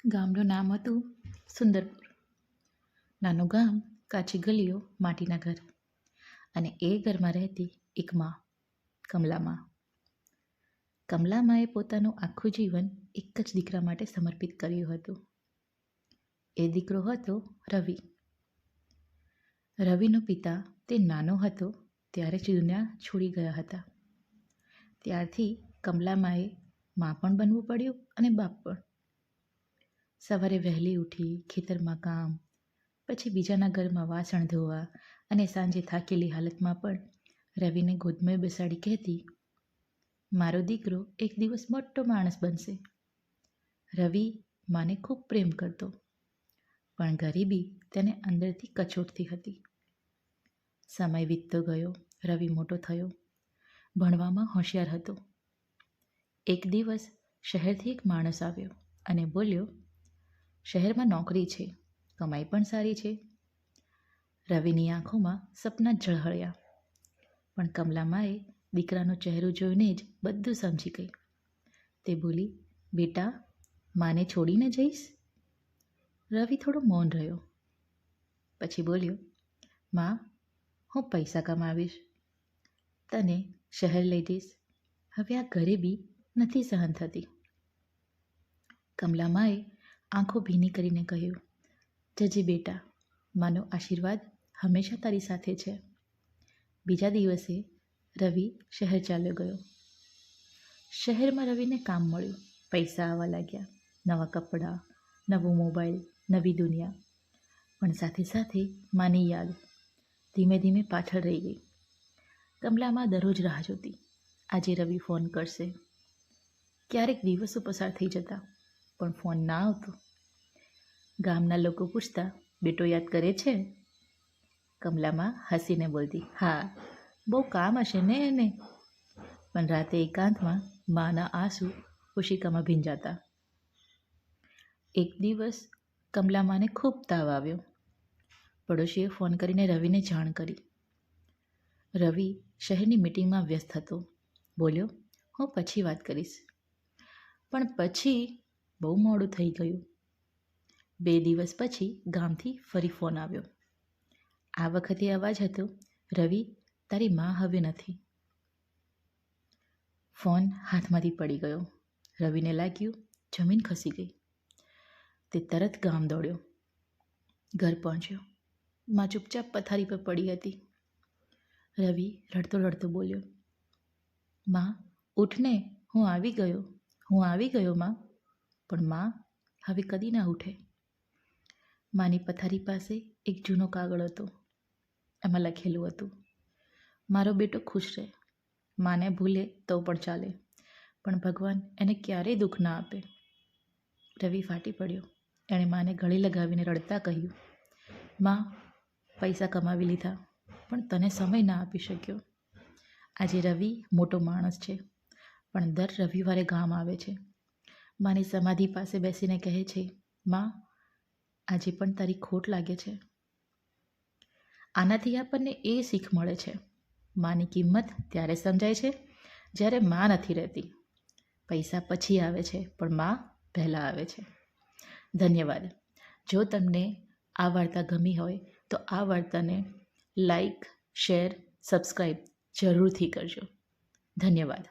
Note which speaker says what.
Speaker 1: ગામનું નામ હતું સુંદરપુર. નાનું ગામ, કાચી ગલીઓ, માટીના ઘર અને એ ઘરમાં રહેતી એક મા, કમલામાં. કમલામાએ પોતાનું આખું જીવન એક જ દીકરા માટે સમર્પિત કર્યું હતું. એ દીકરો હતો રવિ. રવિનો પિતા તે નાનો હતો ત્યારે જ દુનિયા છોડી ગયા હતા. ત્યારથી કમલામાએ મા પણ બનવું પડ્યું અને બાપ પણ. સવારે વહેલી ઉઠી ખેતરમાં કામ, પછી બીજાના ઘરમાં વાસણ ધોવા અને સાંજે થાકેલી હાલતમાં પણ રવિને ગોદમાં બેસાડી કહેતી, મારો દીકરો એક દિવસ મોટો માણસ બનશે. રવિ માને ખૂબ પ્રેમ કરતો, પણ ગરીબી તેને અંદરથી કચોટતી હતી. સમય વીતતો ગયો, રવિ મોટો થયો, ભણવામાં હોશિયાર હતો. એક દિવસ શહેરથી એક માણસ આવ્યો અને બોલ્યો, શહેરમાં નોકરી છે, કમાઈ પણ સારી છે. રવિની આંખોમાં સપના ઝળહળ્યા, પણ કમલામાએ દીકરાનો ચહેરો જોઈને જ બધું સમજી ગઈ. તે બોલી, બેટા, માને છોડીને જઈશ? રવિ થોડો મૌન રહ્યો. પછી બોલ્યો, માં, હું પૈસા કમાવીશ, તને શહેર લઈ જઈશ. હવે આ ગરીબી નથી સહન થતી. કમલામાએ આંખો ભીની કરીને કહ્યું, જજે બેટા, માનો આશીર્વાદ હંમેશા તારી સાથે છે. બીજા દિવસે રવિ શહેર ચાલ્યો ગયો. શહેરમાં રવિને કામ મળ્યું, પૈસા આવવા લાગ્યા, નવા કપડાં, નવો મોબાઈલ, નવી દુનિયા. પણ સાથે સાથે માની યાદ ધીમે ધીમે પાછળ રહી ગઈ. કમલામાં દરરોજ રાહ જોતી, આજે રવિ ફોન કરશે. ક્યારેક દિવસો પસાર થઈ જતા, પણ ફોન ના આવતો. ગામના લોકો પૂછતા, બેટો યાદ કરે છે? કમલામાં હસીને બોલતી, હા, બહુ કામ હશે ને એને. પણ રાતે એકાંતમાં માના આંસુ ઓશિકામાં ભીંજાતા. એક દિવસ કમલામાને ખૂબ તાવ આવ્યો. પડોશીએ ફોન કરીને રવિને જાણ કરી. રવિ શહેરની મીટિંગમાં વ્યસ્ત હતો. બોલ્યો, હું પછી વાત કરીશ. પણ પછી બહુ મોડું થઈ ગયું. 2 દિવસ પછી ગામથી ફરી ફોન આવ્યો. આ વખતે અવાજ હતો, રવિ, તારી મા હવે નથી. ફોન હાથમાંથી પડી ગયો. રવિને લાગ્યું જમીન ખસી ગઈ. તે તરત ગામ દોડ્યો. ઘર પહોંચ્યો. મા ચૂપચાપ પથારી પર પડી હતી. રવિ રડતો રડતો બોલ્યો, મા, ઉઠને, હું આવી ગયો, હું આવી ગયો મા. પણ મા હવે કદી ના ઉઠે. માની પથારી પાસે એક જૂનો કાગળ હતો. એમાં લખેલું હતું, મારો બેટો ખુશ રહે, માને ભૂલે તો પણ ચાલે, પણ ભગવાન એને ક્યારેય દુઃખ ના આપે. રવિ ફાટી પડ્યો. એણે માને ગળે લગાવીને રડતા કહ્યું, મા, પૈસા કમાવી લીધા, પણ તને સમય ના આપી શક્યો. આજે રવિ મોટો માણસ છે, પણ દર રવિવારે ગામ આવે છે. માની સમાધિ પાસે બેસીને કહે છે, મા, આજે પણ તારી ખોટ લાગે છે. આનાથી આપણને એ શીખ મળે છે, માની કિંમત ત્યારે સમજાય છે જ્યારે મા નથી રહેતી. પૈસા પછી આવે છે, પણ મા પહેલાં આવે છે. ધન્યવાદ. જો તમને આ વાર્તા ગમી હોય તો આ વાર્તાને લાઈક, શેર, સબસ્ક્રાઈબ જરૂરથી કરજો. ધન્યવાદ.